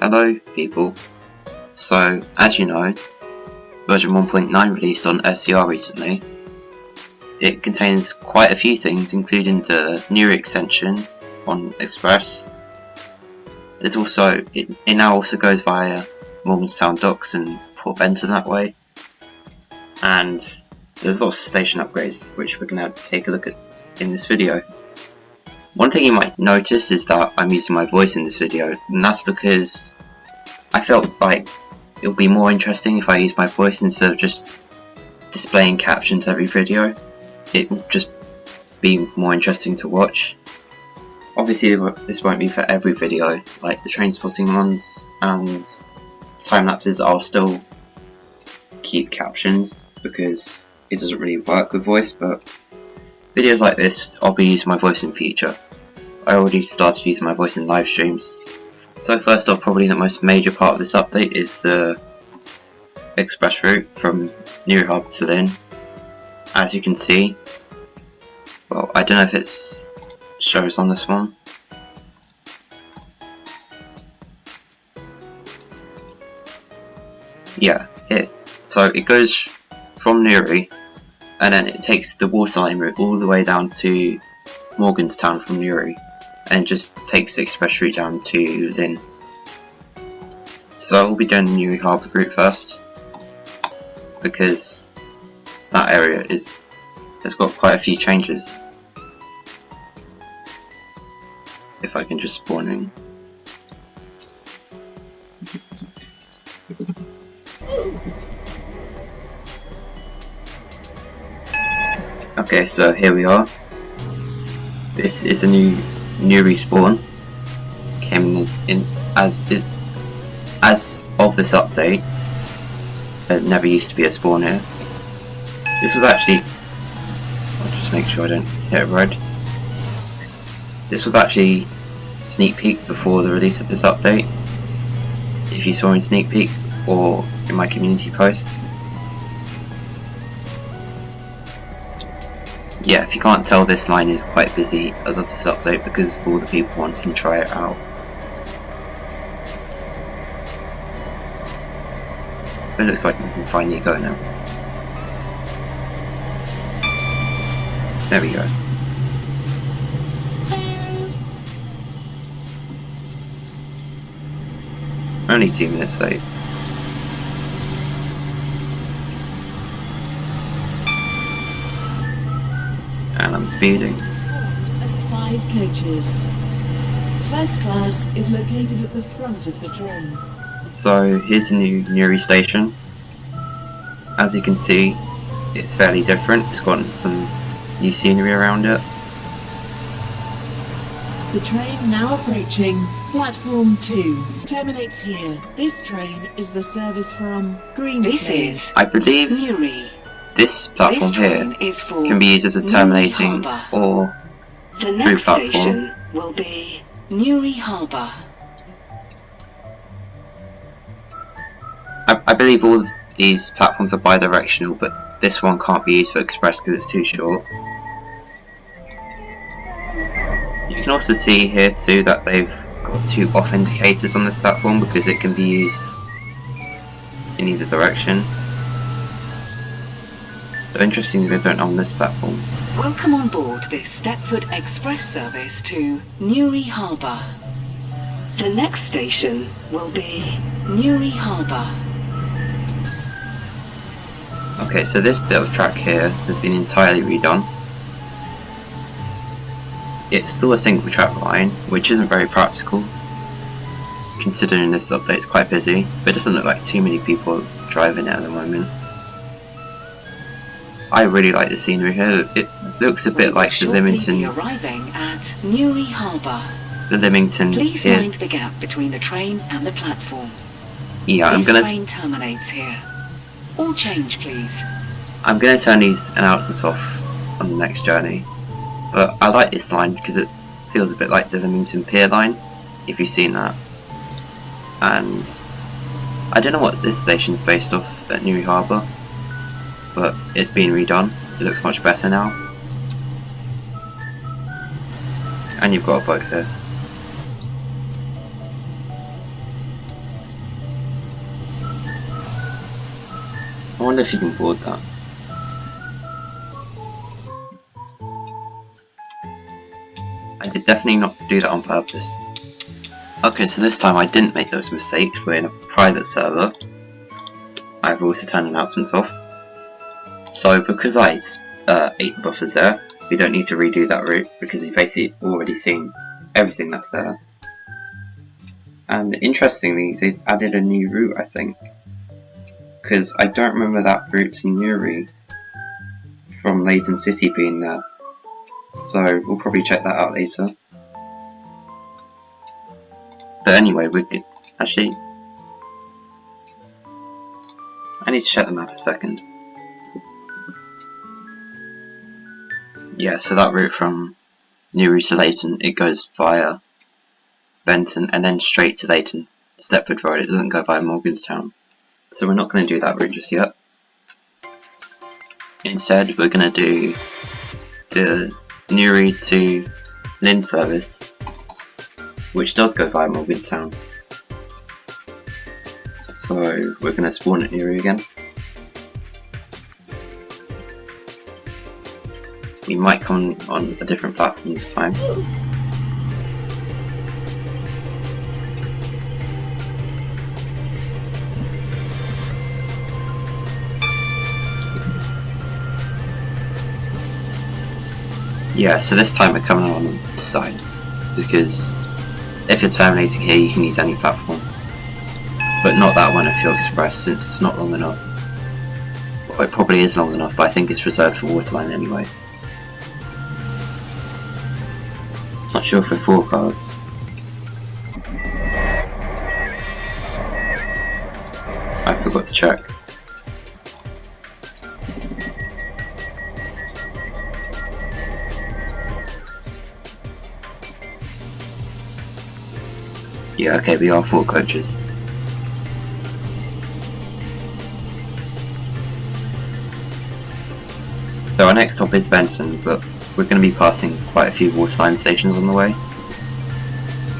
Hello people. So, as you know, version 1.9 released on SCR recently. It contains quite a few things, including the Newry extension on Express. There's also, it now also goes via Morganstown docks and Port Benton that way. And there's lots of station upgrades, which we're going to take a look at in this video. One thing you might notice is that I'm using my voice in this video, and that's because I felt like it would be more interesting if I used my voice instead of just displaying captions every video. It will just be more interesting to watch. Obviously this won't be for every video, like the train spotting ones and time lapses. I'll still keep captions because it doesn't really work with voice, but videos like this I'll be using my voice in future. I already started using my voice in live streams. So first off, probably the most major part of this update is the express route from Newry Harbour to Llyn. As you can see, well, I don't know if it shows on this one. Yeah, here. So it goes from Newry, and then it takes the Waterline route all the way down to Morganstown from Newry, and just takes the express route down to Llyn. So we'll be doing the Newry Harbour route first, because that area has got quite a few changes. If I can just spawn in. Okay, so here we are. This is a new Newry spawn. Came in as of this update. There never used to be a spawn here. This was actually, I'll just make sure I don't hit a road. This was actually sneak peek before the release of this update. If you saw in sneak peeks or in my community posts. Yeah, if you can't tell, this line is quite busy as of this update because of all the people wanting to try it out. It looks like we can finally go now. There we go. Only 2 minutes late. And I'm speeding. It's formed of 5 coaches. First class is located at the front of the train. So here's a new Newry station. As you can see, it's fairly different. It's got some new scenery around it. The train now approaching platform 2 terminates here. This train is the service from Greenside. I believe Newry. this platform here can be used as a terminating or The through next platform. station will be Newry Harbour. I believe all of these platforms are bi-directional, but this one can't be used for express because it's too short. You can also see here too that they've got 2 off indicators on this platform because it can be used in either direction. So interestingly, they don't on this platform. Welcome on board this Stepford Express service to Newry Harbour. The next station will be Newry Harbour. Okay, so this bit of track here has been entirely redone. It's still a single track line, which isn't very practical, considering this update is quite busy, but it doesn't look like too many people driving it at the moment. I really like the scenery here. It looks a bit like the Leamington. Arriving at Newry Harbour. The Leamington Please here. mind the gap between the train and the platform. Yeah, This train terminates here. All change, please. I'm gonna turn these announcers off on the next journey. But I like this line because it feels a bit like the Leamington Pier line, if you've seen that. And I don't know what this station's based off at Newry Harbour, but it's been redone. It looks much better now. And you've got a boat here. wonder if you can board that. I did definitely not do that on purpose. Okay, so this time I didn't make those mistakes. We're in a private server. I've also turned announcements off. So because I ate the buffers there, we don't need to redo that route because we've basically already seen everything that's there. And interestingly, they've added a new route, I think. Because I don't remember that route to Newry from Leighton City being there. So we'll probably check that out later. But anyway, we're good. Actually, I need to check the map a second. Yeah, so that route from Newry to Leighton, it goes via Benton and then straight to Leighton Stepford Road. It doesn't go via Morganstown. So we're not going to do that route just yet. Instead, we're going to do the Newry to Llyn service, which does go via Morganstown. So we're going to spawn at Newry again. We might come on a different platform this time. Yeah, so this time we're coming on this side, because if you're terminating here you can use any platform, but not that one if you're express, since it's not long enough. Well, it probably is long enough, but I think it's reserved for Waterline anyway. Not sure if we're 4 cars. I forgot to check. Yeah, okay, we are 4 coaches. So our next stop is Benton, but we're going to be passing quite a few Waterline stations on the way.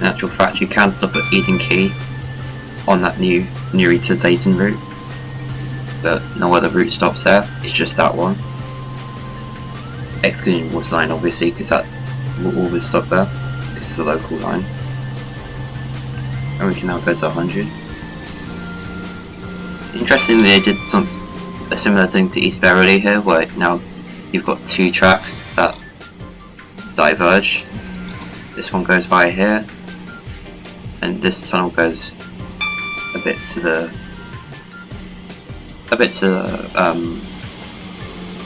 In actual fact, you can stop at Eden Quay on that new Newry to Leighton route, but no other route stops there, it's just that one. Excluding Waterline obviously, because that will always stop there, because it's a local line. And we can now go to 100. Interestingly, they did a similar thing to East Beverley here, where now you've got 2 tracks that diverge. This one goes via here, and this tunnel goes a bit to the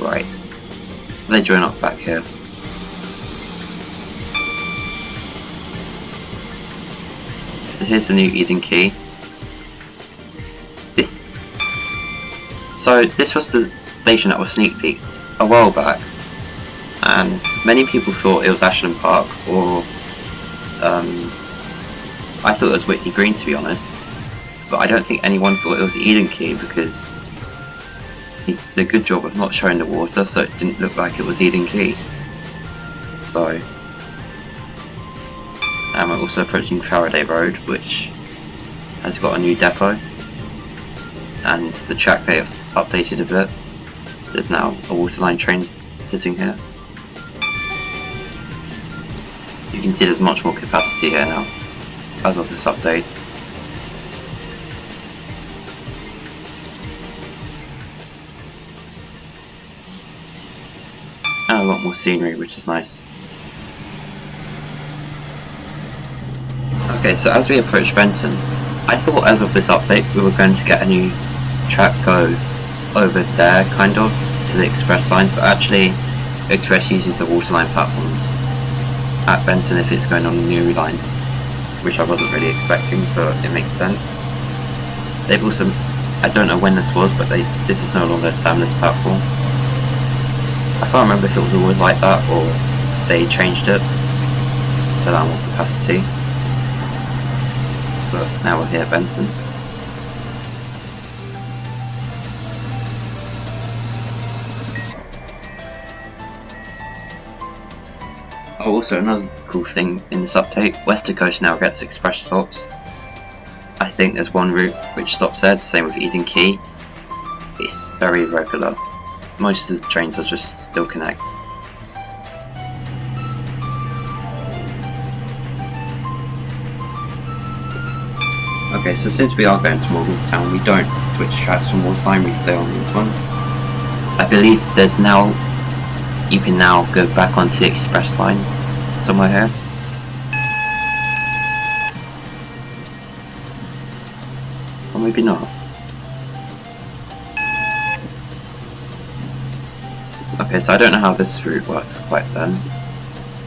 right. They join up back here. Here's the new Eden Quay. This was the station that was sneak peeked a while back, and many people thought it was Ashland Park, or I thought it was Whitney Green, to be honest, but I don't think anyone thought it was Eden Quay because he did a good job of not showing the water, so it didn't look like it was Eden Quay. So, and we're also approaching Faraday Road, which has got a new depot, and the track they have updated a bit. There's now a Waterline train sitting here. You can see there's much more capacity here now, as of this update. And a lot more scenery, which is nice. Okay, so as we approach Benton, I thought as of this update we were going to get a new track go over there, kind of, to the express lines, but actually express uses the Waterline platforms at Benton if it's going on the Newry line, which I wasn't really expecting, but it makes sense. They've also, I don't know when this was, but this is no longer a terminus platform. I can't remember if it was always like that or they changed it to allow more capacity. But now we're here at Benton. Oh, also another cool thing in this update, Western Coast now gets express stops. I think there's one route which stops there, the same with Eden Quay. it's very irregular. Most of the trains are just still connect. Okay, so since we are going to Morganstown, we don't switch tracks from Waterline, we stay on these ones. I believe there's now, you can now go back onto the express line somewhere here. Or maybe not. Okay, so I don't know how this route works quite then,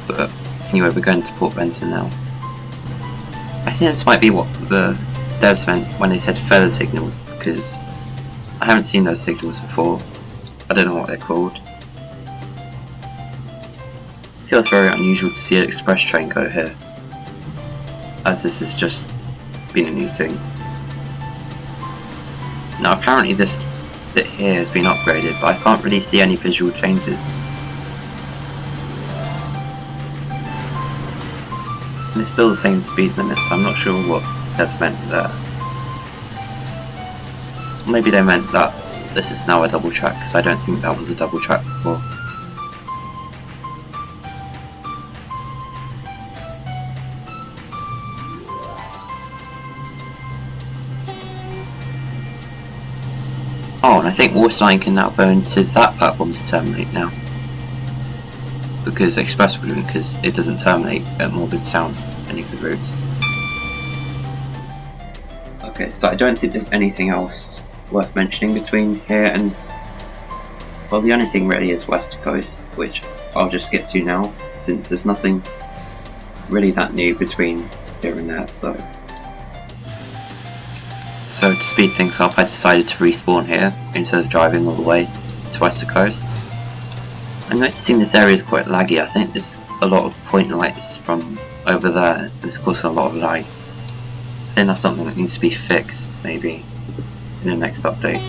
but anyway, we're going to Port Benton now. I think this might be what the devs meant when they said feather signals, because I haven't seen those signals before. I don't know what they're called. It feels very unusual to see an express train go here, as this has just been a new thing. Now apparently this bit here has been upgraded, but I can't really see any visual changes. And it's still the same speed limit, so I'm not sure what devs meant there. Maybe they meant that this is now a double track, because I don't think that was a double track before. Oh, and I think Waterline can now go into that platform to terminate now. Because Express wouldn't, because it doesn't terminate at Morganstown, any of the routes. Okay, so I don't think there's anything else worth mentioning between here and... well, the only thing really is West Coast, which I'll just skip to now, since there's nothing really that new between here and there, so... So to speed things up, I decided to respawn here, instead of driving all the way to West Coast. I'm noticing this area is quite laggy. I think there's a lot of point lights from over there, and it's causing a lot of lag. I think that's something that needs to be fixed, maybe, in the next update.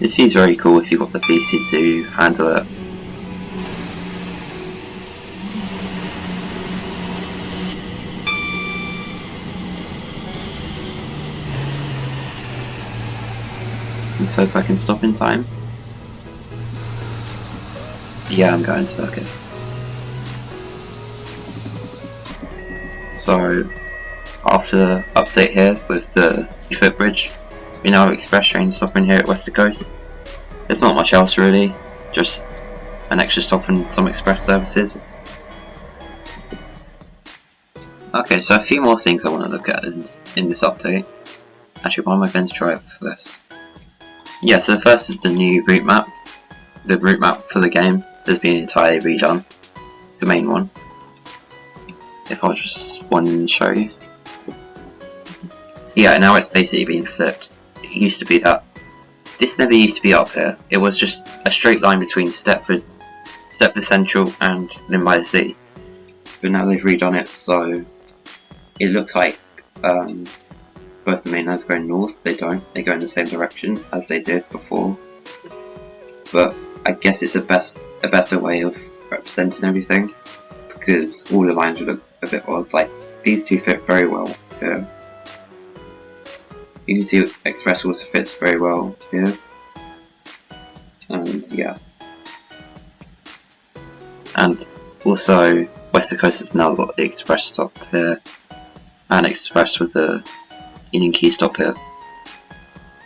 This view's very cool if you've got the PC to handle it. Let's hope I can stop in time. Yeah, I'm going to, okay. So, after the update here with the footbridge, we now have express trains stopping here at West Coast. There's not much else really, just an extra stop and some express services. Okay, so a few more things I want to look at in this update. Actually, why am I going to try it for this? Yeah, so the first is the new route map. The route map for the game has been entirely redone. The main one. If I'll just one and show you. Yeah, now it's basically been flipped. It used to be that. This never used to be up here. It was just a straight line between Stepford Central and Llyn by the Sea. But now they've redone it, so it looks like both the main lines going north. They don't. They go in the same direction as they did before. But I guess it's a better way of representing everything, because all the lines would look a bit odd. Like these two fit very well here. You can see Express also fits very well here. And yeah. And also West Coast has now got the Express stop here, and Express with the Eden Quay stop here.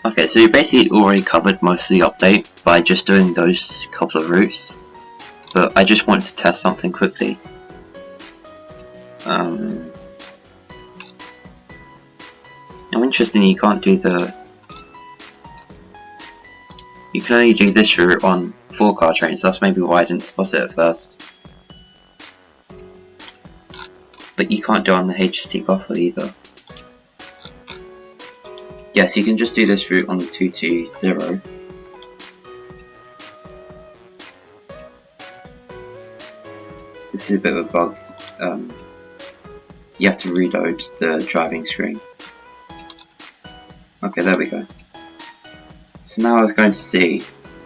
Okay, so we basically already covered most of the update by just doing those couple of routes, but I just wanted to test something quickly. Now interestingly, you can't do you can only do this route on 4-car trains, that's maybe why I didn't spot it at first. But you can't do it on the HST buffer either. Yes, you can just do this route on the 220. This is a bit of a bug. You have to reload the driving screen. Okay, there we go. So now I was going to see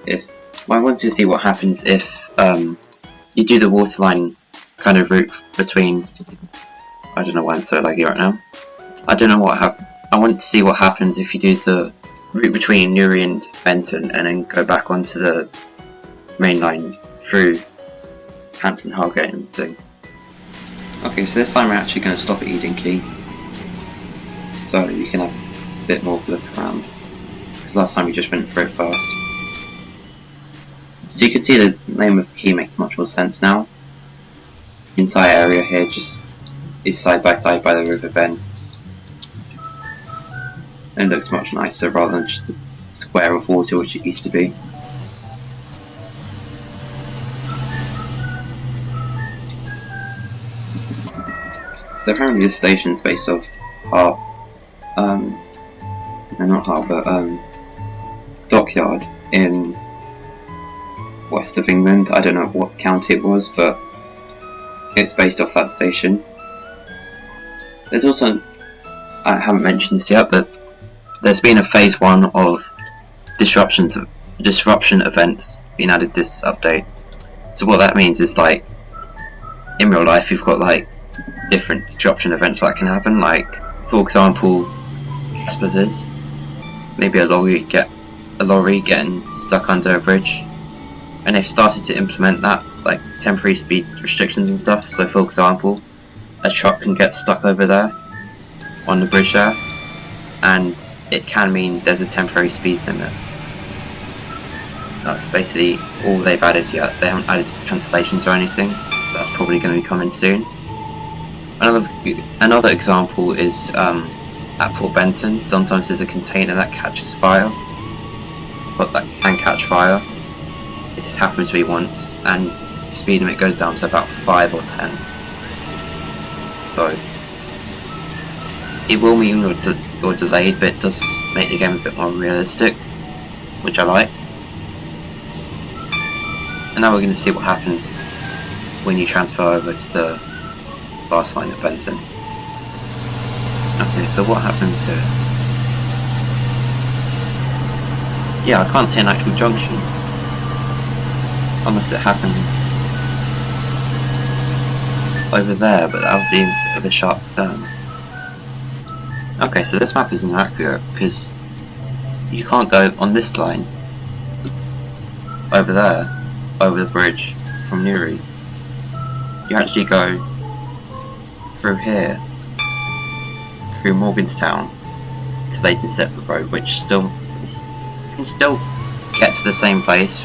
if... well, I wanted to see what happens if you do the Waterline kind of route between... I don't know why I'm so laggy right now. I don't know what happens. I want to see what happens if you do the route between Newry and Benton, and then go back onto the main line through Hampton, Hargate and thing. Okay, so this time we're actually going to stop at Eden Quay, so you can have a bit more of a look around. Because last time we just went through it fast. So you can see the name of the quay makes much more sense now. The entire area here just is side by the River Ben. And it looks much nicer rather than just a square of water which it used to be. So apparently this station is based off Dockyard in west of England. I don't know what county it was, but it's based off that station. There's also, I haven't mentioned this yet, but there's been a phase 1 of disruption events being added this update. So what that means is, like, in real life you've got like different disruption events that can happen, like for example trespassers, maybe a lorry getting stuck under a bridge, and they've started to implement that, like temporary speed restrictions and stuff. So for example, a truck can get stuck over there on the bridge there, and it can mean there's a temporary speed limit. That's basically all they've added yet. They haven't added cancellations or anything. That's probably going to be coming soon. Another example is at Port Benton. Sometimes there's a container that catches fire, but that can catch fire. It just happens to be once, and the speed limit goes down to about 5 or 10. So it will mean you're delayed, but it does make the game a bit more realistic, which I like. And now we're going to see what happens when you transfer over to the fast line at Benton. Okay, so what happens here? Yeah, I can't see an actual junction, unless it happens over there, but that would be a bit of a sharp turn. Okay, so this map is inaccurate because you can't go on this line over there, over the bridge from Newry. You actually go through here, through Morganstown to Leighton Road, which can still get to the same place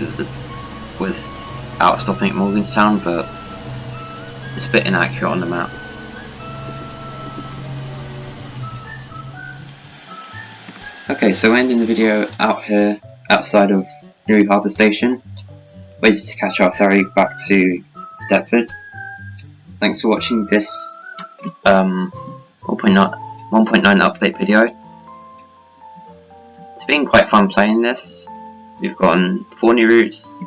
without stopping at Morganstown, but it's a bit inaccurate on the map. Okay, so we're ending the video out here outside of Newry Harbour Station, waiting to catch our ferry back to Stepford. Thanks for watching this 1.9 update video. It's been quite fun playing this. We've gotten 4 new routes,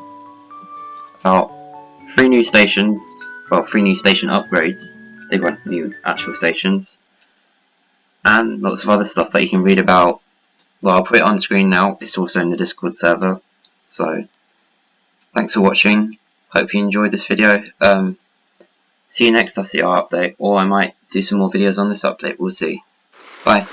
about 3 new stations, well 3 new station upgrades, they weren't new actual stations, and lots of other stuff that you can read about. Well, I'll put it on screen now. It's also in the Discord server. So thanks for watching, hope you enjoyed this video. See you next SCR update, or I might do some more videos on this update, we'll see. Bye.